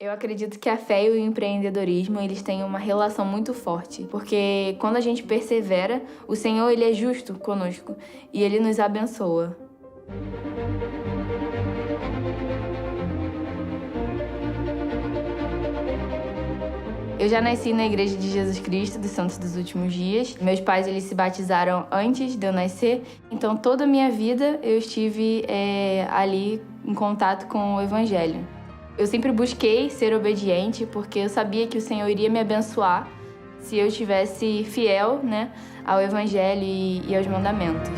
Eu acredito que a fé e o empreendedorismo, eles têm uma relação muito forte, porque quando a gente persevera, o Senhor, ele é justo conosco e ele nos abençoa. Eu já nasci na Igreja de Jesus Cristo dos Santos dos Últimos Dias. Meus pais, eles se batizaram antes de eu nascer, então toda a minha vida eu estive ali em contato com o Evangelho. Eu sempre busquei ser obediente porque eu sabia que o Senhor iria me abençoar se eu estivesse fiel, né, ao Evangelho e aos mandamentos.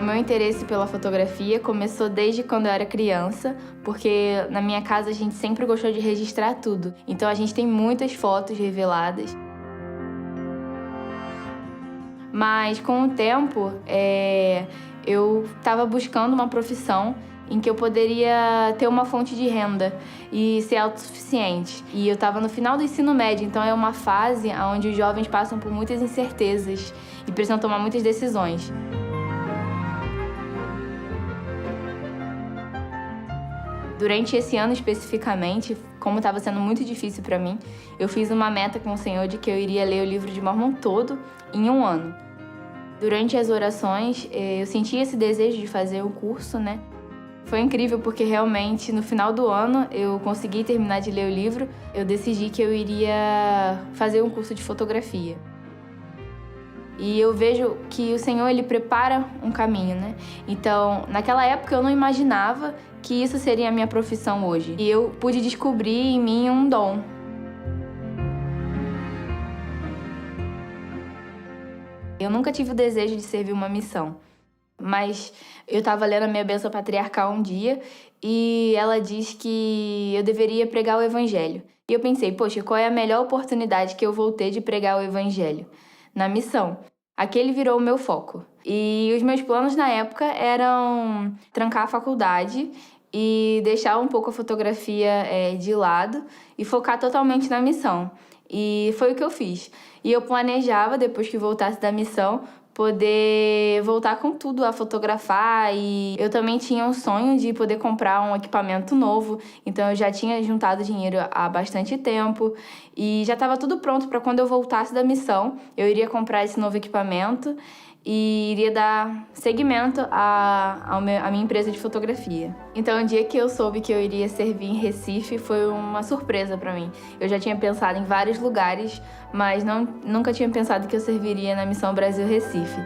O meu interesse pela fotografia começou desde quando eu era criança, porque na minha casa a gente sempre gostou de registrar tudo. Então a gente tem muitas fotos reveladas. Mas com o tempo, eu estava buscando uma profissão em que eu poderia ter uma fonte de renda e ser autossuficiente. E eu estava no final do ensino médio, então é uma fase onde os jovens passam por muitas incertezas e precisam tomar muitas decisões. Durante esse ano especificamente, como estava sendo muito difícil para mim, eu fiz uma meta com o Senhor de que eu iria ler o livro de Mórmon todo em um ano. Durante as orações, eu senti esse desejo de fazer o curso, né? Foi incrível porque realmente no final do ano eu consegui terminar de ler o livro. Eu decidi que eu iria fazer um curso de fotografia. E eu vejo que o Senhor, ele prepara um caminho, né? Então, naquela época eu não imaginava que isso seria a minha profissão hoje. E eu pude descobrir em mim um dom. Eu nunca tive o desejo de servir uma missão, mas eu estava lendo a minha bênção patriarcal um dia e ela diz que eu deveria pregar o evangelho. E eu pensei, poxa, qual é a melhor oportunidade que eu vou ter de pregar o evangelho? Na missão. Aquele virou o meu foco. E os meus planos na época eram trancar a faculdade e deixar um pouco a fotografia de lado e focar totalmente na missão. E foi o que eu fiz. E eu planejava, depois que voltasse da missão, poder voltar com tudo a fotografar. E eu também tinha um sonho de poder comprar um equipamento novo. Então eu já tinha juntado dinheiro há bastante tempo. E já estava tudo pronto para quando eu voltasse da missão, eu iria comprar esse novo equipamento e iria dar seguimento à minha empresa de fotografia. Então, o dia que eu soube que eu iria servir em Recife foi uma surpresa para mim. Eu já tinha pensado em vários lugares, mas nunca tinha pensado que eu serviria na Missão Brasil Recife.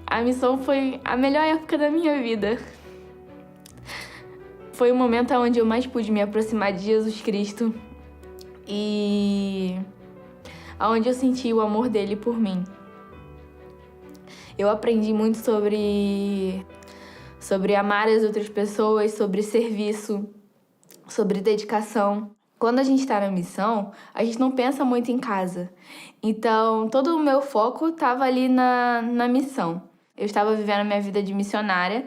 A missão foi a melhor época da minha vida. Foi o momento onde eu mais pude me aproximar de Jesus Cristo e onde eu senti o amor dele por mim. Eu aprendi muito sobre amar as outras pessoas, sobre serviço, sobre dedicação. Quando a gente está na missão, a gente não pensa muito em casa. Então, todo o meu foco estava ali na missão. Eu estava vivendo a minha vida de missionária,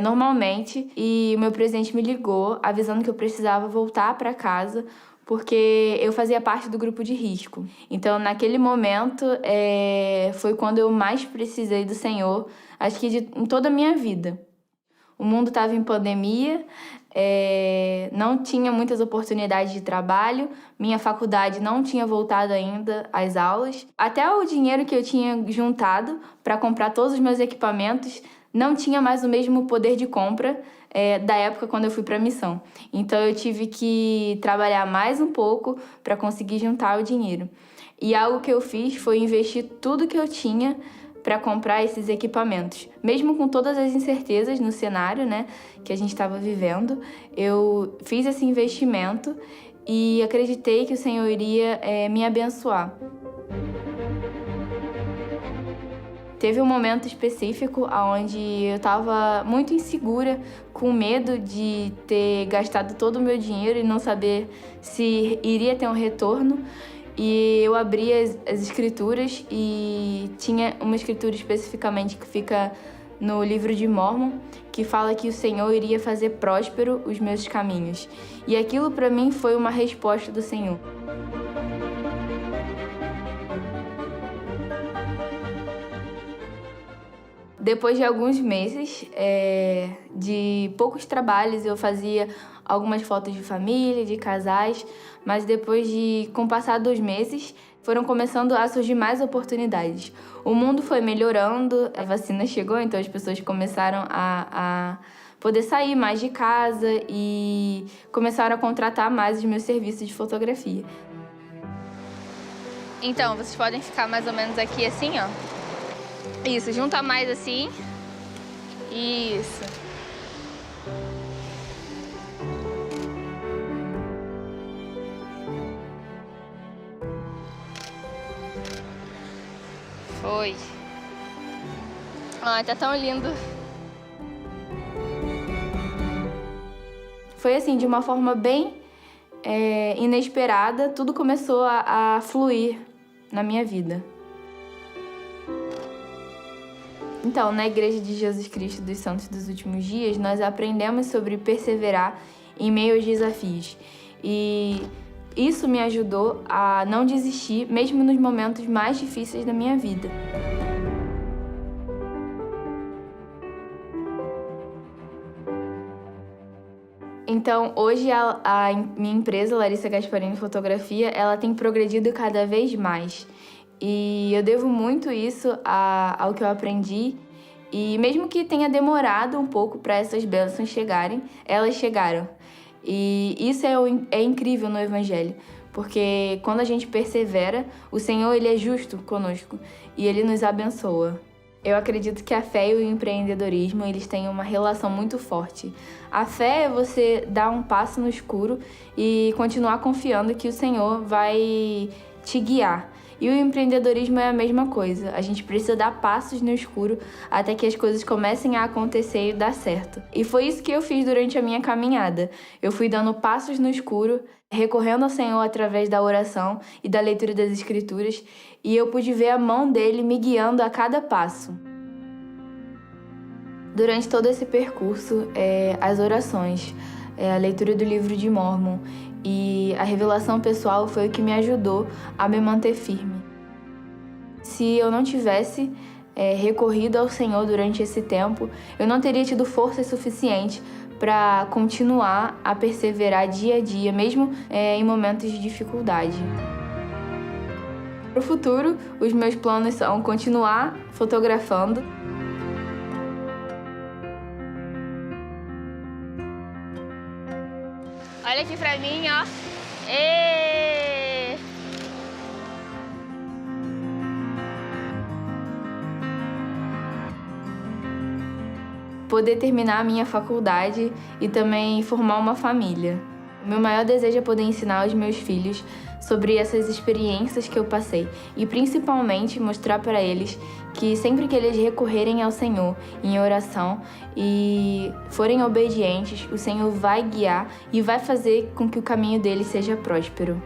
normalmente, e o meu presidente me ligou avisando que eu precisava voltar para casa porque eu fazia parte do grupo de risco. Então, naquele momento, foi quando eu mais precisei do Senhor, acho que em toda a minha vida. O mundo estava em pandemia, não tinha muitas oportunidades de trabalho, minha faculdade não tinha voltado ainda às aulas. Até o dinheiro que eu tinha juntado para comprar todos os meus equipamentos não tinha mais o mesmo poder de compra da época quando eu fui para a missão. Então eu tive que trabalhar mais um pouco para conseguir juntar o dinheiro. E algo que eu fiz foi investir tudo que eu tinha para comprar esses equipamentos. Mesmo com todas as incertezas no cenário, né, que a gente estava vivendo, eu fiz esse investimento e acreditei que o Senhor iria me abençoar. Teve um momento específico onde eu estava muito insegura, com medo de ter gastado todo o meu dinheiro e não saber se iria ter um retorno. E eu abri as escrituras e tinha uma escritura especificamente que fica no livro de Mórmon, que fala que o Senhor iria fazer próspero os meus caminhos. E aquilo para mim foi uma resposta do Senhor. Depois de alguns meses, de poucos trabalhos, eu fazia algumas fotos de família, de casais, mas com o passar dos meses, foram começando a surgir mais oportunidades. O mundo foi melhorando, a vacina chegou, então as pessoas começaram a poder sair mais de casa e começaram a contratar mais os meus serviços de fotografia. Então, vocês podem ficar mais ou menos aqui assim, ó. Isso, junta mais assim. Isso. Foi. Ai, tá tão lindo. Foi assim, de uma forma bem inesperada, tudo começou a fluir na minha vida. Então, na Igreja de Jesus Cristo dos Santos dos Últimos Dias, nós aprendemos sobre perseverar em meio aos desafios. E isso me ajudou a não desistir, mesmo nos momentos mais difíceis da minha vida. Então, hoje a minha empresa, Larissa Gasparini Fotografia, ela tem progredido cada vez mais. E eu devo muito isso ao que eu aprendi. E mesmo que tenha demorado um pouco para essas bênçãos chegarem, elas chegaram. E isso é incrível no Evangelho, porque quando a gente persevera, o Senhor ele é justo conosco e Ele nos abençoa. Eu acredito que a fé e o empreendedorismo eles têm uma relação muito forte. A fé é você dar um passo no escuro e continuar confiando que o Senhor vai te guiar. E o empreendedorismo é a mesma coisa. A gente precisa dar passos no escuro até que as coisas comecem a acontecer e dar certo. E foi isso que eu fiz durante a minha caminhada. Eu fui dando passos no escuro, recorrendo ao Senhor através da oração e da leitura das Escrituras, e eu pude ver a mão dele me guiando a cada passo. Durante todo esse percurso, as orações, a leitura do livro de Mórmon e a revelação pessoal foi o que me ajudou a me manter firme. Se eu não tivesse recorrido ao Senhor durante esse tempo, eu não teria tido força suficiente para continuar a perseverar dia a dia, mesmo em momentos de dificuldade. Para o futuro, os meus planos são continuar fotografando. Olha aqui pra mim, ó. Êêêê! Poder terminar a minha faculdade e também formar uma família. O meu maior desejo é poder ensinar aos meus filhos sobre essas experiências que eu passei e principalmente mostrar para eles que sempre que eles recorrerem ao Senhor em oração e forem obedientes, o Senhor vai guiar e vai fazer com que o caminho deles seja próspero.